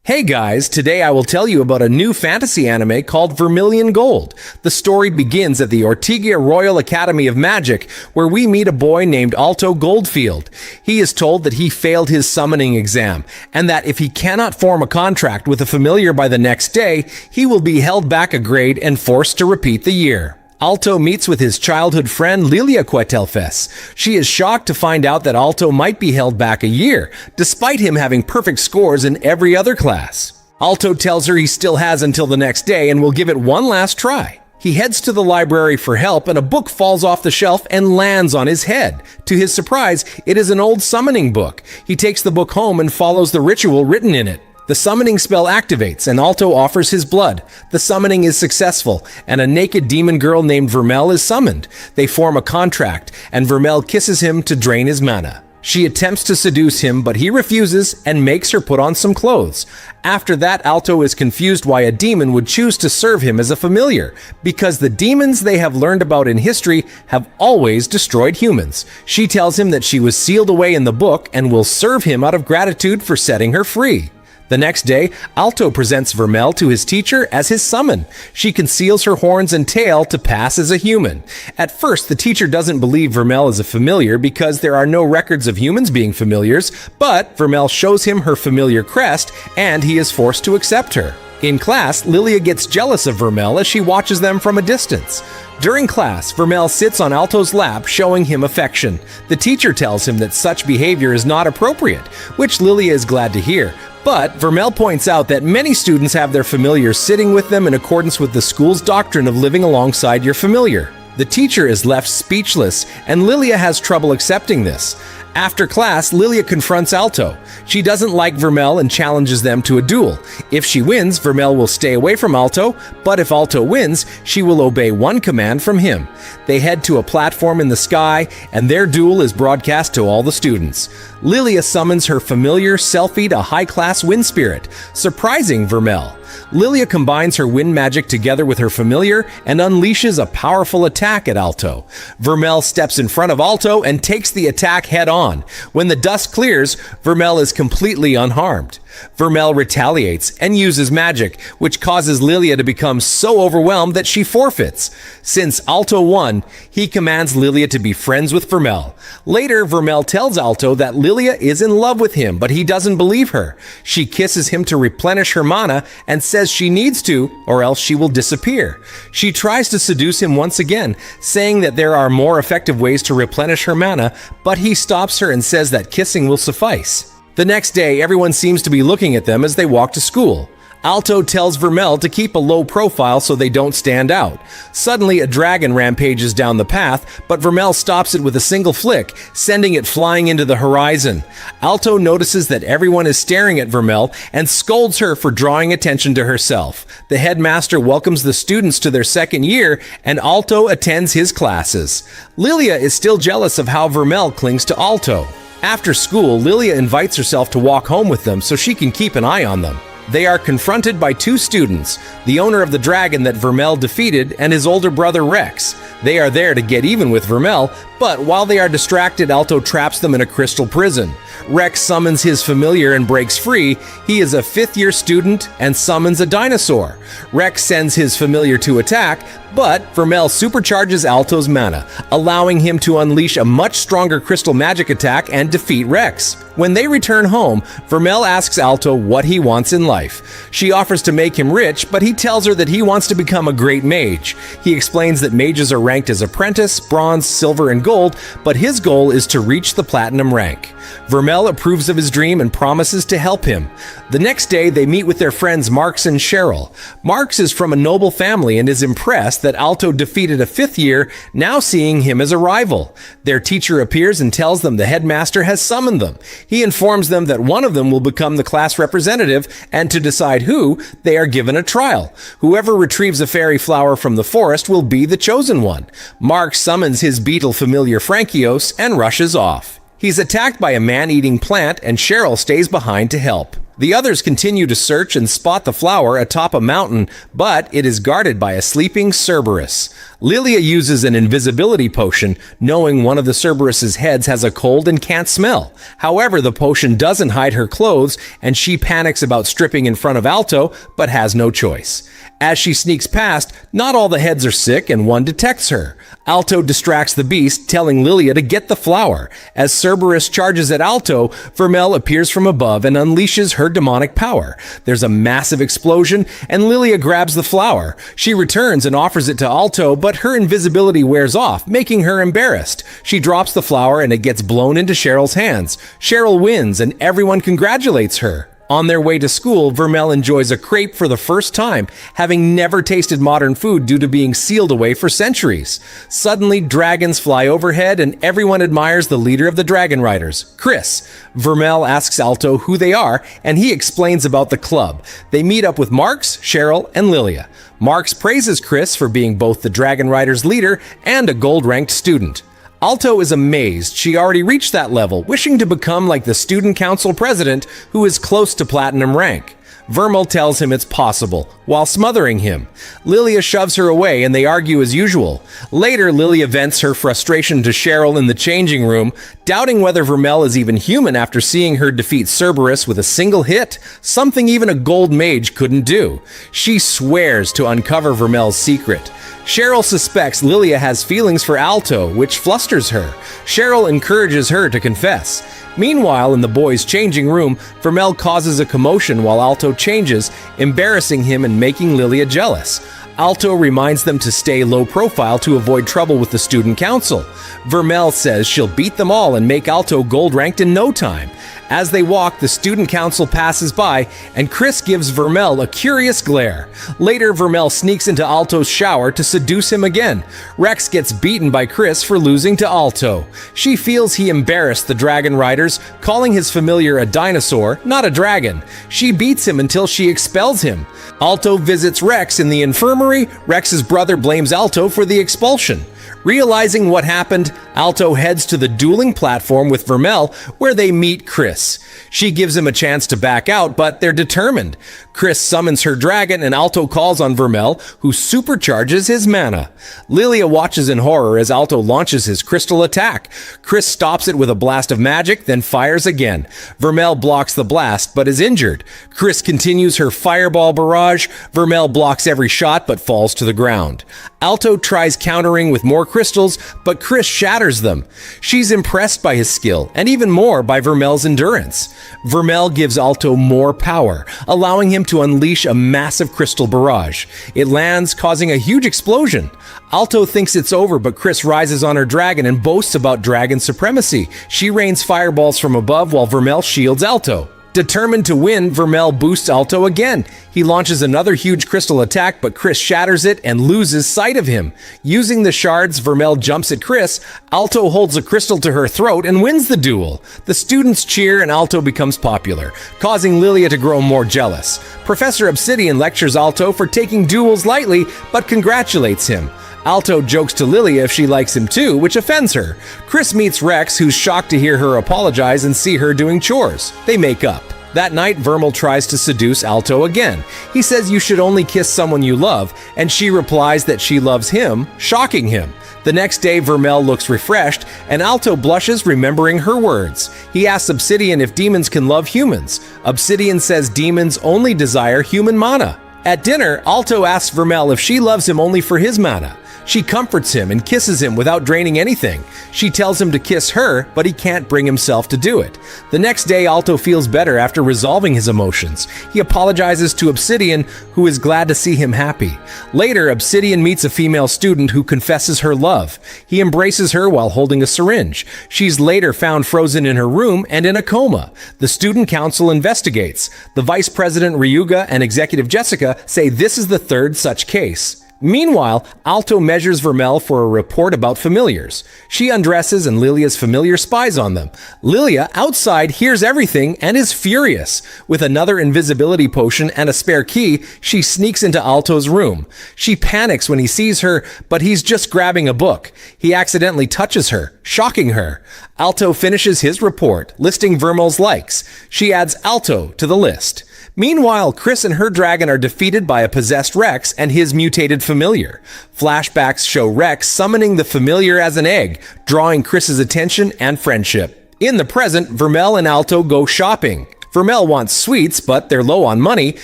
Hey guys, today I will tell you about a new fantasy anime called Vermilion Gold. The story begins at the Ortega Royal Academy of Magic, where we meet a boy named Alto Goldfield. He is told that he failed his summoning exam, and that if he cannot form a contract with a familiar by the next day, he will be held back a grade and forced to repeat the year. Alto meets with his childhood friend Lilia Quetelfes. She is shocked to find out that Alto might be held back a year, despite him having perfect scores in every other class. Alto tells her he still has until the next day and will give it one last try. He heads to the library for help and a book falls off the shelf and lands on his head. To his surprise, it is an old summoning book. He takes the book home and follows the ritual written in it. The summoning spell activates and Alto offers his blood. The summoning is successful and a naked demon girl named Vermel is summoned. They form a contract and Vermel kisses him to drain his mana. She attempts to seduce him, but he refuses and makes her put on some clothes. After that, Alto is confused why a demon would choose to serve him as a familiar, because the demons they have learned about in history have always destroyed humans. She tells him that she was sealed away in the book and will serve him out of gratitude for setting her free. The next day, Alto presents Vermel to his teacher as his summon. She conceals her horns and tail to pass as a human. At first, the teacher doesn't believe Vermel is a familiar because there are no records of humans being familiars, but Vermel shows him her familiar crest and he is forced to accept her. In class, Lilia gets jealous of Vermel as she watches them from a distance. During class, Vermel sits on Alto's lap, showing him affection. The teacher tells him that such behavior is not appropriate, which Lilia is glad to hear. But Vermel points out that many students have their familiars sitting with them in accordance with the school's doctrine of living alongside your familiar. The teacher is left speechless, and Lilia has trouble accepting this. After class, Lilia confronts Alto. She doesn't like Vermel and challenges them to a duel. If she wins, Vermel will stay away from Alto, but if Alto wins, she will obey one command from him. They head to a platform in the sky, and their duel is broadcast to all the students. Lilia summons her familiar Selphie, a high-class wind spirit, surprising Vermel. Lilia combines her wind magic together with her familiar and unleashes a powerful attack at Alto. Vermel steps in front of Alto and takes the attack head-on. When the dust clears, Vermel is completely unharmed. Vermel retaliates and uses magic, which causes Lilia to become so overwhelmed that she forfeits. Since Alto won, he commands Lilia to be friends with Vermel. Later, Vermel tells Alto that Lilia is in love with him, but he doesn't believe her. She kisses him to replenish her mana and says she needs to, or else she will disappear. She tries to seduce him once again, saying that there are more effective ways to replenish her mana, but he stops her and says that kissing will suffice. The next day, everyone seems to be looking at them as they walk to school. Alto tells Vermel to keep a low profile so they don't stand out. Suddenly, a dragon rampages down the path, but Vermel stops it with a single flick, sending it flying into the horizon. Alto notices that everyone is staring at Vermel and scolds her for drawing attention to herself. The headmaster welcomes the students to their second year, and Alto attends his classes. Lilia is still jealous of how Vermel clings to Alto. After school, Lilia invites herself to walk home with them so she can keep an eye on them. They are confronted by two students, the owner of the dragon that Vermel defeated and his older brother Rex. They are there to get even with Vermel, but while they are distracted, Alto traps them in a crystal prison. Rex summons his familiar and breaks free. He is a fifth-year student and summons a dinosaur. Rex sends his familiar to attack, but Vermel supercharges Alto's mana, allowing him to unleash a much stronger crystal magic attack and defeat Rex. When they return home, Vermel asks Alto what he wants in life. She offers to make him rich, but he tells her that he wants to become a great mage. He explains that mages are ranked as apprentice, bronze, silver, and gold, but his goal is to reach the platinum rank. Vermel approves of his dream and promises to help him. The next day, they meet with their friends Marx and Cheryl. Marx is from a noble family and is impressed that Alto defeated a fifth year, now seeing him as a rival. Their teacher appears and tells them the headmaster has summoned them. He informs them that one of them will become the class representative, and to decide who, they are given a trial. Whoever retrieves a fairy flower from the forest will be the chosen one. Marx summons his beetle familiar Frankios and rushes off. He's attacked by a man-eating plant, and Cheryl stays behind to help. The others continue to search and spot the flower atop a mountain, but it is guarded by a sleeping Cerberus. Lilia uses an invisibility potion, knowing one of the Cerberus's heads has a cold and can't smell. However, the potion doesn't hide her clothes, and she panics about stripping in front of Alto, but has no choice. As she sneaks past, not all the heads are sick and one detects her. Alto distracts the beast, telling Lilia to get the flower. As Cerberus charges at Alto, Vermel appears from above and unleashes her demonic power. There's a massive explosion, and Lilia grabs the flower. She returns and offers it to Alto, but her invisibility wears off, making her embarrassed. She drops the flower and it gets blown into Cheryl's hands. Cheryl wins, and everyone congratulates her. On their way to school, Vermel enjoys a crepe for the first time, having never tasted modern food due to being sealed away for centuries. Suddenly, dragons fly overhead and everyone admires the leader of the Dragon Riders, Chris. Vermel asks Alto who they are, and he explains about the club. They meet up with Marks, Cheryl, and Lilia. Marks praises Chris for being both the Dragon Riders' leader and a gold-ranked student. Alto is amazed she already reached that level, wishing to become like the student council president who is close to platinum rank. Vermel tells him it's possible, while smothering him. Lilia shoves her away and they argue as usual. Later, Lilia vents her frustration to Cheryl in the changing room, doubting whether Vermel is even human after seeing her defeat Cerberus with a single hit, something even a gold mage couldn't do. She swears to uncover Vermel's secret. Cheryl suspects Lilia has feelings for Alto, which flusters her. Cheryl encourages her to confess. Meanwhile, in the boys' changing room, Vermel causes a commotion while Alto changes, embarrassing him and making Lilia jealous. Alto reminds them to stay low profile to avoid trouble with the student council. Vermel says she'll beat them all and make Alto gold ranked in no time. As they walk, the student council passes by, and Chris gives Vermel a curious glare. Later, Vermel sneaks into Alto's shower to seduce him again. Rex gets beaten by Chris for losing to Alto. She feels he embarrassed the Dragon Riders, calling his familiar a dinosaur, not a dragon. She beats him until she expels him. Alto visits Rex in the infirmary. Rex's brother blames Alto for the expulsion. Realizing what happened, Alto heads to the dueling platform with Vermel, where they meet Chris. She gives him a chance to back out, but they're determined. Chris summons her dragon, and Alto calls on Vermel, who supercharges his mana. Lilia watches in horror as Alto launches his crystal attack. Chris stops it with a blast of magic, then fires again. Vermel blocks the blast, but is injured. Chris continues her fireball barrage. Vermel blocks every shot, but falls to the ground. Alto tries countering with more crystals, but Chris shatters them. She's impressed by his skill, and even more by Vermel's endurance. Vermel gives Alto more power, allowing him to unleash a massive crystal barrage. It lands, causing a huge explosion. Alto thinks it's over, but Chris rises on her dragon and boasts about dragon supremacy. She rains fireballs from above while Vermel shields Alto. Determined to win, Vermel boosts Alto again. He launches another huge crystal attack, but Chris shatters it and loses sight of him. Using the shards, Vermel jumps at Chris. Alto holds a crystal to her throat and wins the duel. The students cheer and Alto becomes popular, causing Lilia to grow more jealous. Professor Obsidian lectures Alto for taking duels lightly, but congratulates him. Alto jokes to Lilia if she likes him too, which offends her. Chris meets Rex, who's shocked to hear her apologize and see her doing chores. They make up. That night, Vermel tries to seduce Alto again. He says you should only kiss someone you love, and she replies that she loves him, shocking him. The next day, Vermel looks refreshed, and Alto blushes, remembering her words. He asks Obsidian if demons can love humans. Obsidian says demons only desire human mana. At dinner, Alto asks Vermel if she loves him only for his mana. She comforts him and kisses him without draining anything. She tells him to kiss her, but he can't bring himself to do it. The next day, Alto feels better after resolving his emotions. He apologizes to Obsidian, who is glad to see him happy. Later, Obsidian meets a female student who confesses her love. He embraces her while holding a syringe. She's later found frozen in her room and in a coma. The student council investigates. The vice president Ryuga and executive Jessica say this is the third such case. Meanwhile, Alto measures Vermel for a report about familiars. She undresses and Lilia's familiar spies on them. Lilia, outside, hears everything and is furious. With another invisibility potion and a spare key, she sneaks into Alto's room. She panics when he sees her, but he's just grabbing a book. He accidentally touches her, shocking her. Alto finishes his report, listing Vermel's likes. She adds Alto to the list. Meanwhile, Chris and her dragon are defeated by a possessed Rex and his mutated familiar. Flashbacks show Rex summoning the familiar as an egg, drawing Chris's attention and friendship. In the present, Vermel and Alto go shopping. Vermel wants sweets, but they're low on money.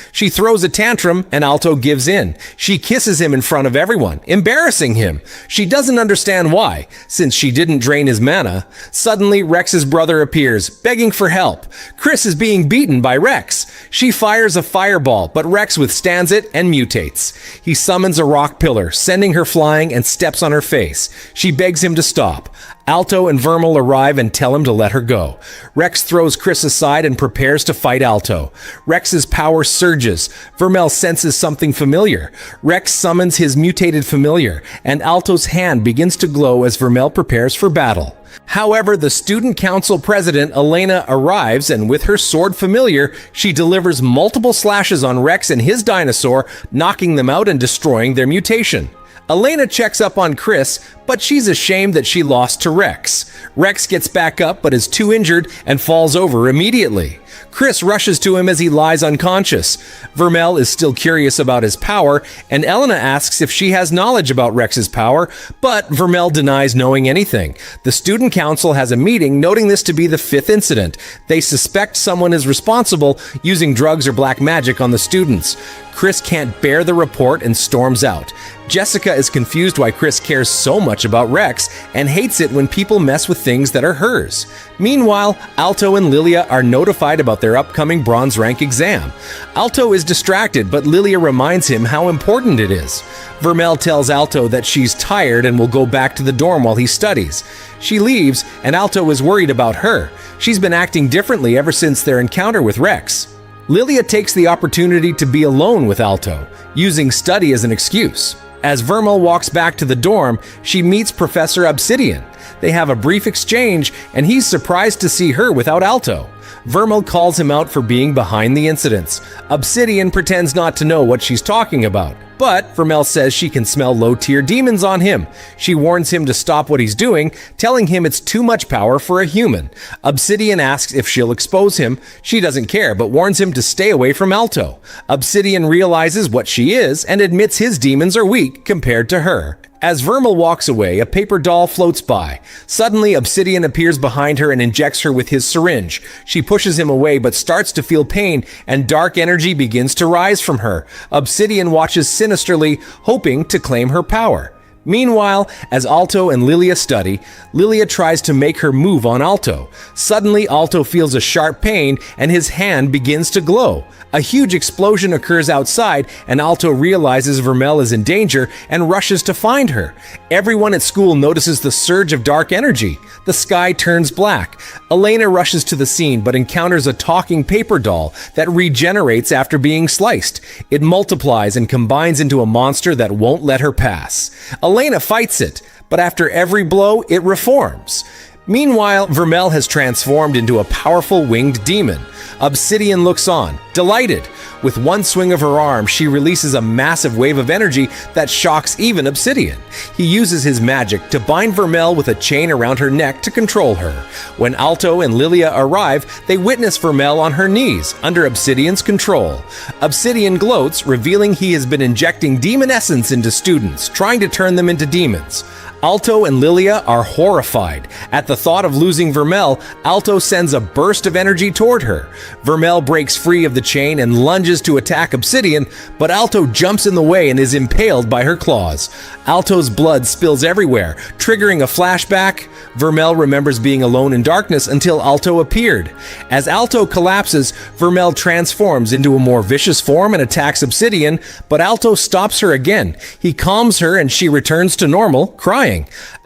She throws a tantrum, and Alto gives in. She kisses him in front of everyone, embarrassing him. She doesn't understand why, since she didn't drain his mana. Suddenly, Rex's brother appears, begging for help. Chris is being beaten by Rex. She fires a fireball, but Rex withstands it and mutates. He summons a rock pillar, sending her flying and steps on her face. She begs him to stop. Alto and Vermel arrive and tell him to let her go. Rex throws Chris aside and prepares to fight Alto. Rex's power surges. Vermel senses something familiar. Rex summons his mutated familiar, and Alto's hand begins to glow as Vermel prepares for battle. However, the student council president, Elena, arrives, and with her sword familiar, she delivers multiple slashes on Rex and his dinosaur, knocking them out and destroying their mutation. Elena checks up on Chris, but she's ashamed that she lost to Rex. Rex gets back up but is too injured and falls over immediately. Chris rushes to him as he lies unconscious. Vermel is still curious about his power, and Elena asks if she has knowledge about Rex's power, but Vermel denies knowing anything. The student council has a meeting noting this to be the 5th incident. They suspect someone is responsible, using drugs or black magic on the students. Chris can't bear the report and storms out. Jessica is confused why Chris cares so much about Rex and hates it when people mess with things that are hers. Meanwhile, Alto and Lilia are notified about their upcoming bronze rank exam. Alto is distracted, but Lilia reminds him how important it is. Vermel tells Alto that she's tired and will go back to the dorm while he studies. She leaves, and Alto is worried about her. She's been acting differently ever since their encounter with Rex. Lilia takes the opportunity to be alone with Alto, using study as an excuse. As Vermel walks back to the dorm, she meets Professor Obsidian. They have a brief exchange, and he's surprised to see her without Alto. Vermel calls him out for being behind the incidents. Obsidian pretends not to know what she's talking about, but Vermel says she can smell low-tier demons on him. She warns him to stop what he's doing, telling him it's too much power for a human. Obsidian asks if she'll expose him. She doesn't care, but warns him to stay away from Alto. Obsidian realizes what she is and admits his demons are weak compared to her. As Vermel walks away, a paper doll floats by. Suddenly, Obsidian appears behind her and injects her with his syringe. She pushes him away but starts to feel pain, and dark energy begins to rise from her. Obsidian watches sinisterly, hoping to claim her power. Meanwhile, as Alto and Lilia study, Lilia tries to make her move on Alto. Suddenly, Alto feels a sharp pain and his hand begins to glow. A huge explosion occurs outside, and Alto realizes Vermel is in danger and rushes to find her. Everyone at school notices the surge of dark energy. The sky turns black. Elena rushes to the scene but encounters a talking paper doll that regenerates after being sliced. It multiplies and combines into a monster that won't let her pass. Elena fights it, but after every blow, it reforms. Meanwhile, Vermel has transformed into a powerful winged demon. Obsidian looks on, delighted. With one swing of her arm, she releases a massive wave of energy that shocks even Obsidian. He uses his magic to bind Vermel with a chain around her neck to control her. When Alto and Lilia arrive, they witness Vermel on her knees, under Obsidian's control. Obsidian gloats, revealing he has been injecting demon essence into students, trying to turn them into demons. Alto and Lilia are horrified. At the thought of losing Vermel, Alto sends a burst of energy toward her. Vermel breaks free of the chain and lunges to attack Obsidian, but Alto jumps in the way and is impaled by her claws. Alto's blood spills everywhere, triggering a flashback. Vermel remembers being alone in darkness until Alto appeared. As Alto collapses, Vermel transforms into a more vicious form and attacks Obsidian, but Alto stops her again. He calms her and she returns to normal, crying.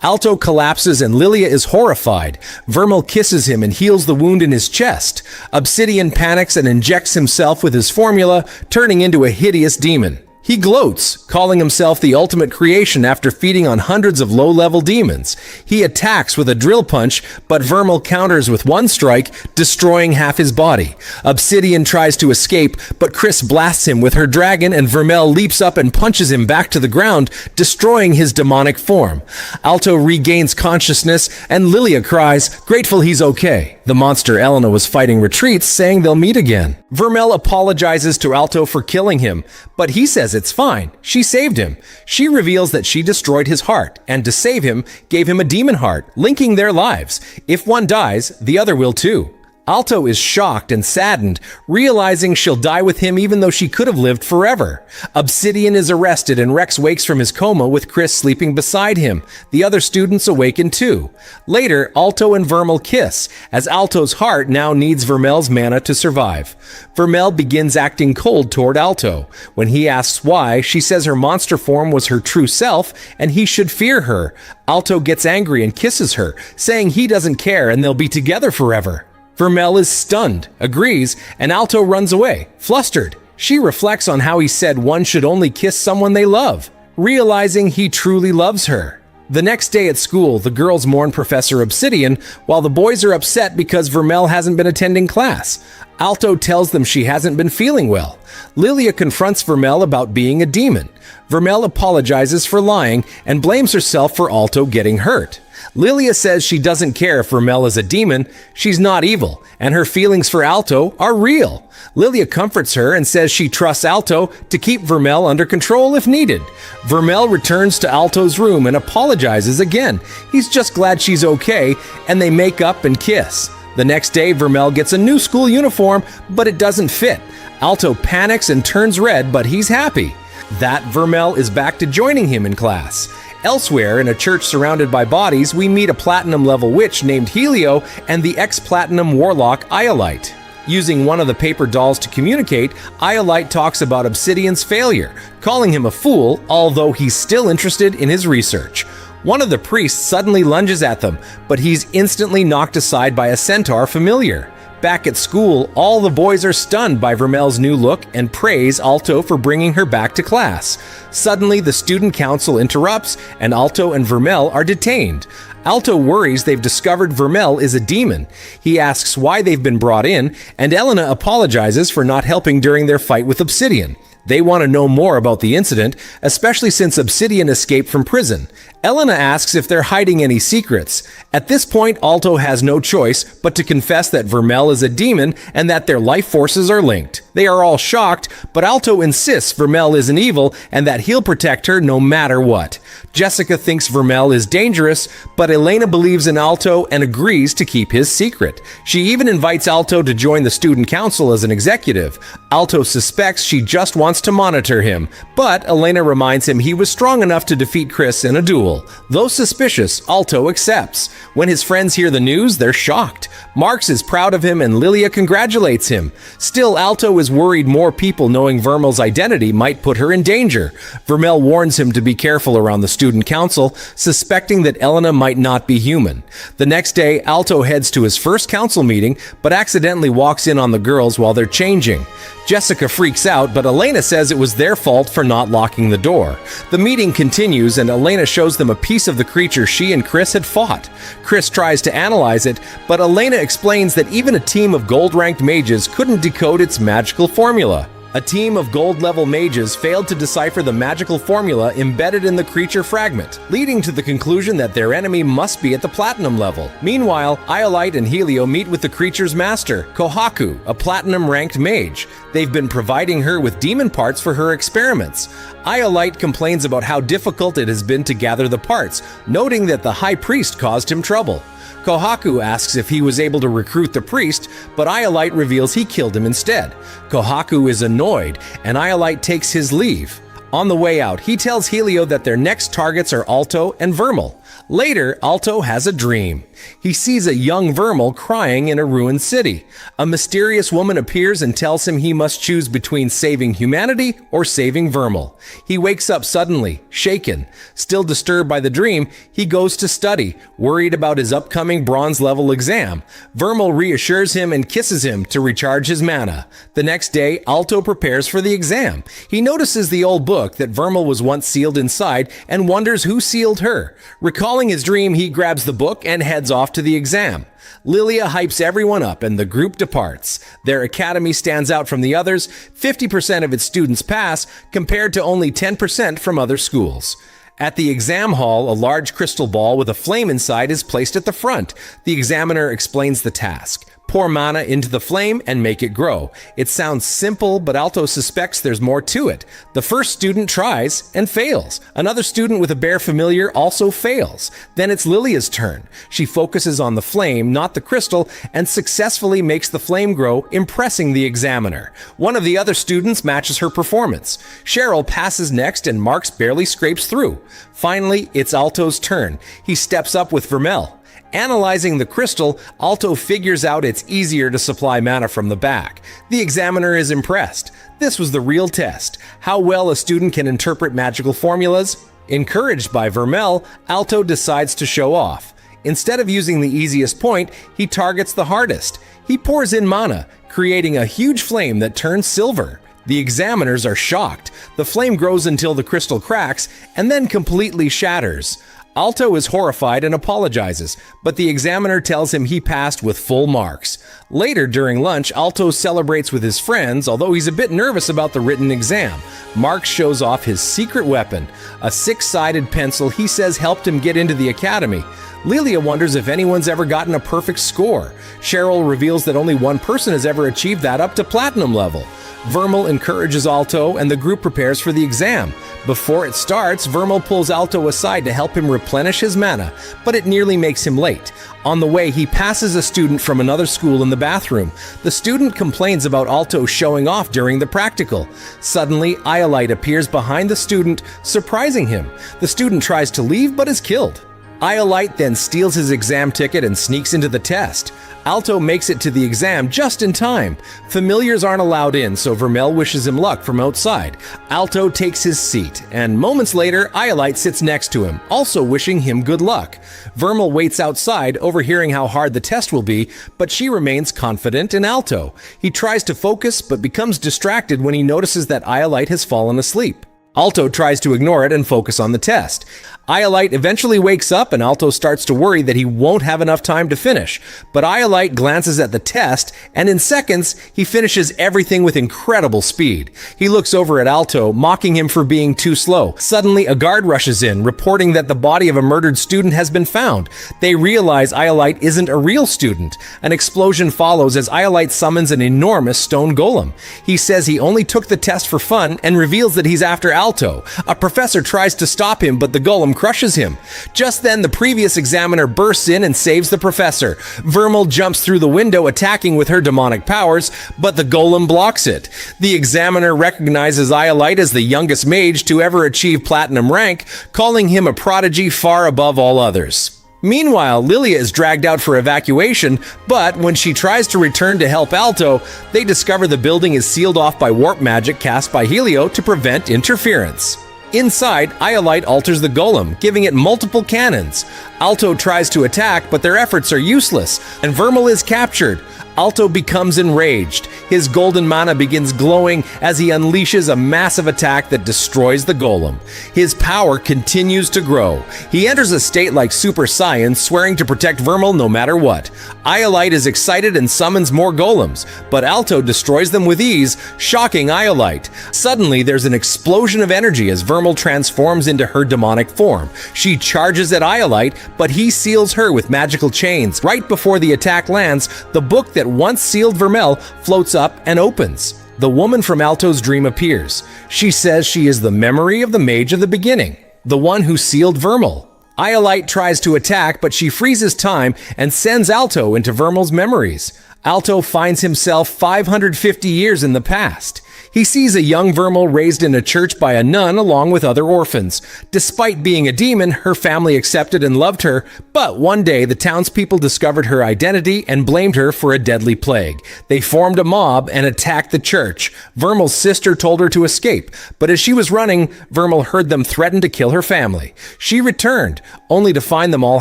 Alto collapses and Lilia is horrified. Vermel kisses him and heals the wound in his chest. Obsidian panics and injects himself with his formula, turning into a hideous demon. He gloats, calling himself the ultimate creation after feeding on hundreds of low-level demons. He attacks with a drill punch, but Vermeil counters with one strike, destroying half his body. Obsidian tries to escape, but Chris blasts him with her dragon, and Vermeil leaps up and punches him back to the ground, destroying his demonic form. Alto regains consciousness, and Lilia cries, grateful he's okay. The monster Elena was fighting retreats, saying they'll meet again. Vermeil apologizes to Alto for killing him, but he says it's fine. She saved him. She reveals that she destroyed his heart, and to save him, gave him a demon heart, linking their lives. If one dies, the other will too. Alto is shocked and saddened, realizing she'll die with him even though she could have lived forever. Obsidian is arrested and Rex wakes from his coma with Chris sleeping beside him. The other students awaken too. Later, Alto and Vermeil kiss, as Alto's heart now needs Vermeil's mana to survive. Vermeil begins acting cold toward Alto. When he asks why, she says her monster form was her true self and he should fear her. Alto gets angry and kisses her, saying he doesn't care and they'll be together forever. Vermeil is stunned, agrees, and Alto runs away, flustered. She reflects on how he said one should only kiss someone they love, realizing he truly loves her. The next day at school, the girls mourn Professor Obsidian, while the boys are upset because Vermeil hasn't been attending class. Alto tells them she hasn't been feeling well. Lilia confronts Vermeil about being a demon. Vermeil apologizes for lying and blames herself for Alto getting hurt. Lilia says she doesn't care if Vermeil is a demon, she's not evil, and her feelings for Alto are real. Lilia comforts her and says she trusts Alto to keep Vermeil under control if needed. Vermeil returns to Alto's room and apologizes again. He's just glad she's okay, and they make up and kiss. The next day, Vermeil gets a new school uniform, but it doesn't fit. Alto panics and turns red, but he's happy that Vermeil is back to joining him in class. Elsewhere, in a church surrounded by bodies, we meet a platinum-level witch named Helio and the ex-platinum warlock Iolite. Using one of the paper dolls to communicate, Iolite talks about Obsidian's failure, calling him a fool, although he's still interested in his research. One of the priests suddenly lunges at them, but he's instantly knocked aside by a centaur familiar. Back at school, all the boys are stunned by Vermeil's new look and praise Alto for bringing her back to class. Suddenly, the student council interrupts, and Alto and Vermeil are detained. Alto worries they've discovered Vermeil is a demon. He asks why they've been brought in, and Elena apologizes for not helping during their fight with Obsidian. They want to know more about the incident, especially since Obsidian escaped from prison. Elena asks if they're hiding any secrets. At this point, Alto has no choice but to confess that Vermeil is a demon and that their life forces are linked. They are all shocked, but Alto insists Vermeil isn't evil and that he'll protect her no matter what. Jessica thinks Vermeil is dangerous, but Elena believes in Alto and agrees to keep his secret. She even invites Alto to join the student council as an executive. Alto suspects she just wants to monitor him, but Elena reminds him he was strong enough to defeat Chris in a duel. Though suspicious, Alto accepts. When his friends hear the news, they're shocked. Marx is proud of him and Lilia congratulates him. Still, Alto is worried more people knowing Vermeil's identity might put her in danger. Vermeil warns him to be careful around the student council, suspecting that Elena might not be human. The next day, Alto heads to his first council meeting, but accidentally walks in on the girls while they're changing. Jessica freaks out, but Elena says it was their fault for not locking the door. The meeting continues, and Elena shows them a piece of the creature she and Chris had fought. Chris tries to analyze it, but Elena explains that even a team of gold-ranked mages couldn't decode its magical formula. A team of gold-level mages failed to decipher the magical formula embedded in the creature fragment, leading to the conclusion that their enemy must be at the platinum level. Meanwhile, Iolite and Helio meet with the creature's master, Kohaku, a platinum-ranked mage. They've been providing her with demon parts for her experiments. Iolite complains about how difficult it has been to gather the parts, noting that the high priest caused him trouble. Kohaku asks if he was able to recruit the priest, but Iolite reveals he killed him instead. Kohaku is annoyed, and Iolite takes his leave. On the way out, he tells Helio that their next targets are Alto and Vermeil. Later, Alto has a dream. He sees a young Vermal crying in a ruined city. A mysterious woman appears and tells him he must choose between saving humanity or saving Vermal. He wakes up suddenly, shaken. Still disturbed by the dream, he goes to study, worried about his upcoming bronze level exam. Vermal reassures him and kisses him to recharge his mana. The next day, Alto prepares for the exam. He notices the old book that Vermal was once sealed inside and wonders who sealed her. Recalling his dream, he grabs the book and heads off to the exam. Lilia hypes everyone up and the group departs. Their academy stands out from the others. 50% of its students pass, compared to only 10% from other schools. At the exam hall, a large crystal ball with a flame inside is placed at the front. The examiner explains the task. Pour mana into the flame and make it grow. It sounds simple, but Alto suspects there's more to it. The first student tries and fails. Another student with a bear familiar also fails. Then it's Lilia's turn. She focuses on the flame, not the crystal, and successfully makes the flame grow, impressing the examiner. One of the other students matches her performance. Cheryl passes next and Marks barely scrapes through. Finally, it's Alto's turn. He steps up with Vermel. Analyzing the crystal, Alto figures out it's easier to supply mana from the back. The examiner is impressed. This was the real test: how well a student can interpret magical formulas. Encouraged by Vermel, Alto decides to show off. Instead of using the easiest point, he targets the hardest. He pours in mana, creating a huge flame that turns silver. The examiners are shocked. The flame grows until the crystal cracks and then completely shatters. Alto is horrified and apologizes, but the examiner tells him he passed with full marks. Later, during lunch, Alto celebrates with his friends, although he's a bit nervous about the written exam. Marks shows off his secret weapon, a six-sided pencil he says helped him get into the academy. Lilia wonders if anyone's ever gotten a perfect score. Cheryl reveals that only one person has ever achieved that up to platinum level. Vermal encourages Alto and the group prepares for the exam. Before it starts, Vermal pulls Alto aside to help him replenish his mana, but it nearly makes him late. On the way, he passes a student from another school in the bathroom. The student complains about Alto showing off during the practical. Suddenly, Iolite appears behind the student, surprising him. The student tries to leave but is killed. Iolite then steals his exam ticket and sneaks into the test. Alto makes it to the exam just in time. Familiars aren't allowed in, so Vermel wishes him luck from outside. Alto takes his seat, and moments later, Iolite sits next to him, also wishing him good luck. Vermel waits outside, overhearing how hard the test will be, but she remains confident in Alto. He tries to focus, but becomes distracted when he notices that Iolite has fallen asleep. Alto tries to ignore it and focus on the test. Iolite eventually wakes up and Alto starts to worry that he won't have enough time to finish. But Iolite glances at the test and in seconds, he finishes everything with incredible speed. He looks over at Alto, mocking him for being too slow. Suddenly, a guard rushes in, reporting that the body of a murdered student has been found. They realize Iolite isn't a real student. An explosion follows as Iolite summons an enormous stone golem. He says he only took the test for fun and reveals that he's after Alto. A professor tries to stop him, but the golem crushes him. Just then, the previous examiner bursts in and saves the professor. Vermal jumps through the window, attacking with her demonic powers, but the golem blocks it. The examiner recognizes Iolite as the youngest mage to ever achieve platinum rank, calling him a prodigy far above all others. Meanwhile, Lilia is dragged out for evacuation, but when she tries to return to help Alto, they discover the building is sealed off by warp magic cast by Helio to prevent interference. Inside, Iolite alters the golem, giving it multiple cannons. Alto tries to attack, but their efforts are useless, and Vermal is captured. Alto becomes enraged. His golden mana begins glowing as he unleashes a massive attack that destroys the golem. His power continues to grow. He enters a state like Super Saiyan, swearing to protect Vermal no matter what. Iolite is excited and summons more golems, but Alto destroys them with ease, shocking Iolite. Suddenly, there's an explosion of energy as Vermal transforms into her demonic form. She charges at Iolite, but he seals her with magical chains. Right before the attack lands, the book that once sealed Vermel floats up and opens. The woman from Alto's dream appears. She says she is the memory of the mage of the beginning, the one who sealed Vermal. Iolite tries to attack, but she freezes time and sends Alto into Vermal's memories. Alto finds himself 550 years in the past. He sees a young Vermel raised in a church by a nun along with other orphans. Despite being a demon, her family accepted and loved her, but one day the townspeople discovered her identity and blamed her for a deadly plague. They formed a mob and attacked the church. Vermel's sister told her to escape, but as she was running, Vermel heard them threaten to kill her family. She returned, only to find them all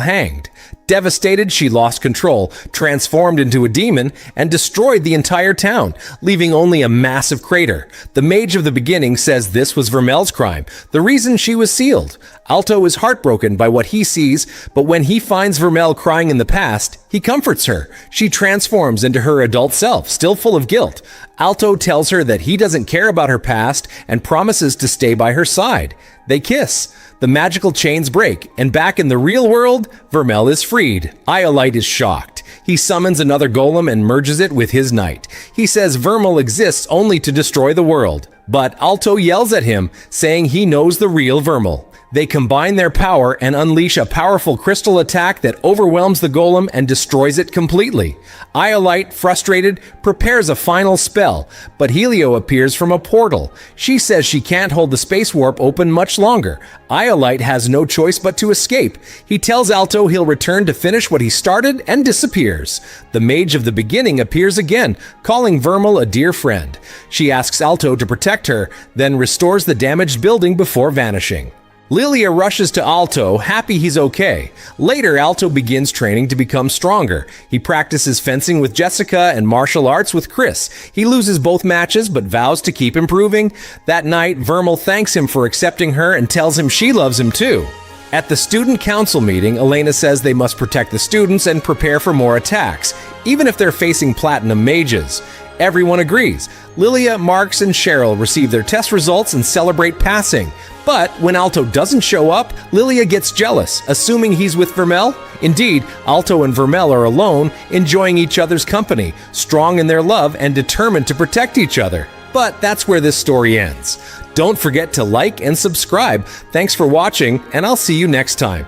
hanged. Devastated, she lost control, transformed into a demon, and destroyed the entire town, leaving only a massive crater. The Mage of the Beginning says this was Vermel's crime, the reason she was sealed. Alto is heartbroken by what he sees, but when he finds Vermel crying in the past, he comforts her. She transforms into her adult self, still full of guilt. Alto tells her that he doesn't care about her past and promises to stay by her side. They kiss. The magical chains break, and back in the real world, Vermel is freed. Iolite is shocked. He summons another golem and merges it with his knight. He says Vermel exists only to destroy the world, but Alto yells at him, saying he knows the real Vermel. They combine their power and unleash a powerful crystal attack that overwhelms the golem and destroys it completely. Iolite, frustrated, prepares a final spell, but Helio appears from a portal. She says she can't hold the space warp open much longer. Iolite has no choice but to escape. He tells Alto he'll return to finish what he started and disappears. The Mage of the Beginning appears again, calling Vermel a dear friend. She asks Alto to protect her, then restores the damaged building before vanishing. Lilia rushes to Alto, happy he's okay. Later, Alto begins training to become stronger. He practices fencing with Jessica and martial arts with Chris. He loses both matches, but vows to keep improving. That night, Vermel thanks him for accepting her and tells him she loves him too. At the student council meeting, Elena says they must protect the students and prepare for more attacks, even if they're facing platinum mages. Everyone agrees. Lilia, Marks, and Cheryl receive their test results and celebrate passing. But when Alto doesn't show up, Lilia gets jealous, assuming he's with Vermel. Indeed, Alto and Vermel are alone, enjoying each other's company, strong in their love and determined to protect each other. But that's where this story ends. Don't forget to like and subscribe. Thanks for watching, and I'll see you next time.